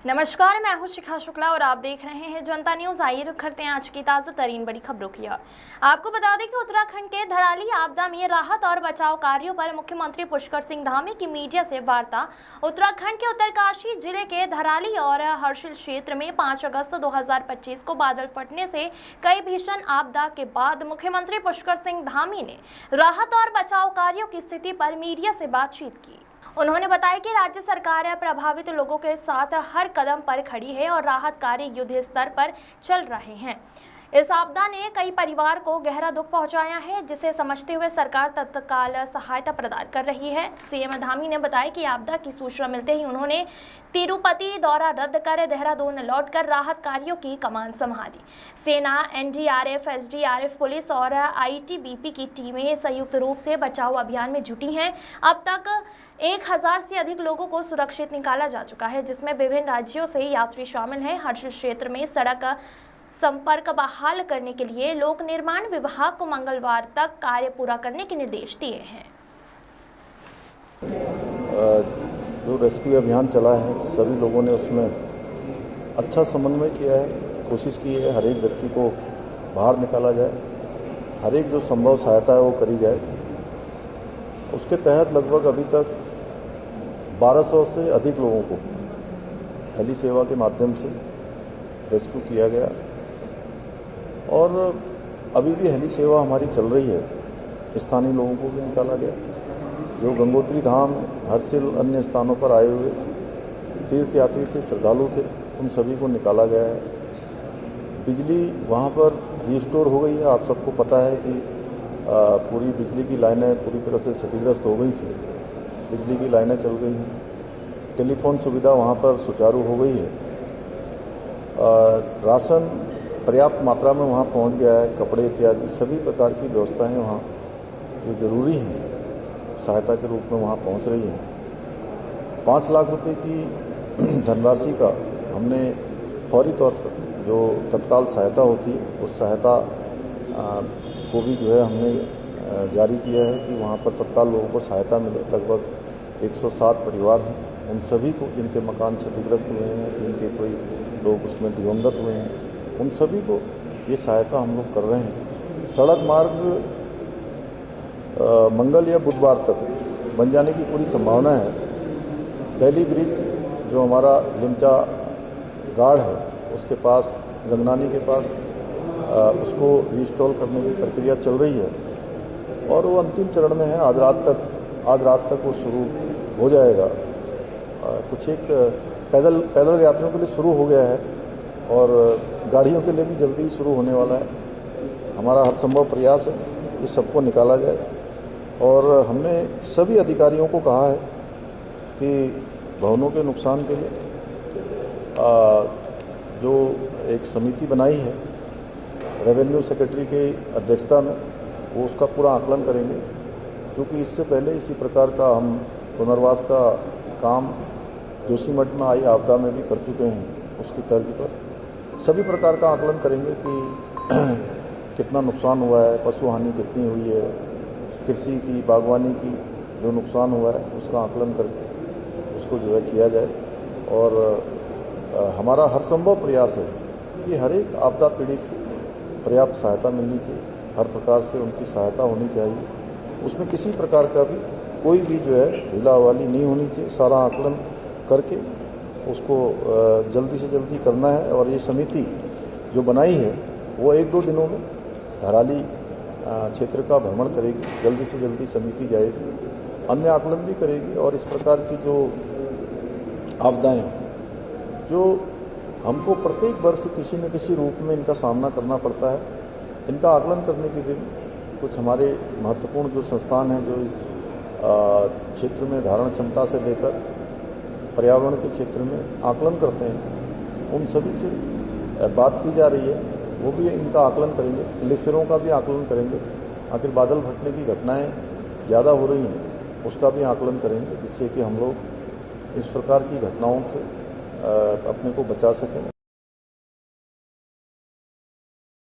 नमस्कार, मैं हूं शिखा शुक्ला और आप देख रहे हैं जनता न्यूज। आइए रुक करते हैं आज की ताजा तरीन बड़ी खबरों की ओर। आपको बता दें कि उत्तराखंड के धराली आपदा में राहत और बचाव कार्यों पर मुख्यमंत्री पुष्कर सिंह धामी की मीडिया से वार्ता। उत्तराखंड के उत्तरकाशी जिले के धराली और हर्षिल क्षेत्र में 5 अगस्त 2025 को बादल फटने से कई भीषण आपदा के बाद मुख्यमंत्री पुष्कर सिंह धामी ने राहत और बचाव कार्यों की स्थिति पर मीडिया से बातचीत की। उन्होंने बताया कि राज्य सरकार प्रभावित लोगों के साथ हर कदम पर खड़ी है और राहत कार्य युद्ध स्तर पर चल रहे हैं। इस आपदा ने कई परिवार को गहरा दुख पहुंचाया है, जिसे समझते हुए सरकार तत्काल सहायता प्रदान कर रही है। सीएम धामी ने बताया कि आपदा की सूचना मिलते ही उन्होंने तिरुपति दौरा रद्द कर देहरादून लौटकर राहत कार्यों की कमान संभाली। सेना, एनडीआरएफ, एसडीआरएफ, पुलिस और आईटीबीपी की टीमें संयुक्त रूप से बचाव अभियान में जुटी हैं। अब तक 1000 से अधिक लोगों को सुरक्षित निकाला जा चुका है, जिसमें विभिन्न राज्यों से यात्री शामिल हैं। हर्षिल क्षेत्र में सड़क संपर्क बहाल करने के लिए लोक निर्माण विभाग को मंगलवार तक कार्य पूरा करने के निर्देश दिए हैं। जो रेस्क्यू अभियान चला है, सभी लोगों ने उसमें अच्छा समन्वय किया है, कोशिश की है हर एक व्यक्ति को बाहर निकाला जाए, हर एक जो संभव सहायता है वो करी जाए। उसके तहत लगभग अभी तक 1200 से अधिक लोगों को हेली सेवा के माध्यम से रेस्क्यू किया गया और अभी भी हेली सेवा हमारी चल रही है। स्थानीय लोगों को भी निकाला गया, जो गंगोत्री धाम, हर्षिल, अन्य स्थानों पर आए हुए तीर्थ यात्री थे, श्रद्धालु थे, उन सभी को निकाला गया है। बिजली वहाँ पर रिस्टोर हो गई है। आप सबको पता है कि पूरी बिजली की लाइनें पूरी तरह से क्षतिग्रस्त हो गई थी, बिजली की लाइनें चल गई हैं। टेलीफोन सुविधा वहाँ पर सुचारू हो गई है। राशन पर्याप्त मात्रा में वहाँ पहुँच गया है। कपड़े इत्यादि सभी प्रकार की व्यवस्थाएं वहाँ जो जरूरी हैं सहायता के रूप में वहाँ पहुँच रही हैं। 5 लाख रुपए की धनराशि का हमने फौरी तौर पर जो तत्काल सहायता होती है उस सहायता को भी जो है हमने जारी किया है कि वहाँ पर तत्काल लोगों को सहायता मिले। लगभग 107 परिवार हैं, उन सभी को जिनके मकान क्षतिग्रस्त हुए हैं, जिनके कोई लोग उसमें दिवंगत हुए हैं, उन सभी को ये सहायता हम लोग कर रहे हैं। सड़क मार्ग मंगल या बुधवार तक बन जाने की पूरी संभावना है। पहली ब्रिज जो हमारा लिमचा गाढ़ है उसके पास, गंगनानी के पास, उसको रिस्टॉल करने की प्रक्रिया चल रही है और वो अंतिम चरण में है। आज रात तक वो शुरू हो जाएगा। कुछ एक पैदल यात्रियों के लिए शुरू हो गया है और गाड़ियों के लिए भी जल्दी शुरू होने वाला है। हमारा हर संभव प्रयास है कि सबको निकाला जाए और हमने सभी अधिकारियों को कहा है कि भवनों के नुकसान के लिए जो एक समिति बनाई है रेवेन्यू सेक्रेटरी की अध्यक्षता में, वो उसका पूरा आकलन करेंगे, क्योंकि इससे पहले इसी प्रकार का हम पुनर्वास का काम जोशीमठ में आई आपदा में भी कर चुके हैं। उसकी तर्ज पर सभी प्रकार का आकलन करेंगे कि कितना नुकसान हुआ है, पशु हानि कितनी हुई है, कृषि की, बागवानी की जो नुकसान हुआ है उसका आकलन करके उसको जो है किया जाए। और हमारा हर संभव प्रयास है कि हर एक आपदा पीड़ित को पर्याप्त सहायता मिलनी चाहिए, हर प्रकार से उनकी सहायता होनी चाहिए। उसमें किसी प्रकार का भी कोई भी जो है ढीलावाली नहीं होनी चाहिए। सारा आकलन करके उसको जल्दी से जल्दी करना है। और ये समिति जो बनाई है वो 1-2 दिनों में धराली क्षेत्र का भ्रमण करेगी, जल्दी से जल्दी समिति जाएगी, अन्य आकलन भी करेगी और इस प्रकार की जो आपदाएं जो हमको प्रत्येक वर्ष किसी न किसी रूप में इनका सामना करना पड़ता है, इनका आकलन करने के लिए कुछ हमारे महत्वपूर्ण जो संस्थान हैं जो इस क्षेत्र में धारण क्षमता से लेकर पर्यावरण के क्षेत्र में आकलन करते हैं, उन सभी से बात की जा रही है। वो भी इनका आकलन करेंगे, ग्लेशियरों का भी आकलन करेंगे। आखिर बादल फटने की घटनाएं ज़्यादा हो रही हैं, उसका भी आकलन करेंगे, जिससे कि हम लोग इस प्रकार की घटनाओं से अपने को बचा सकें।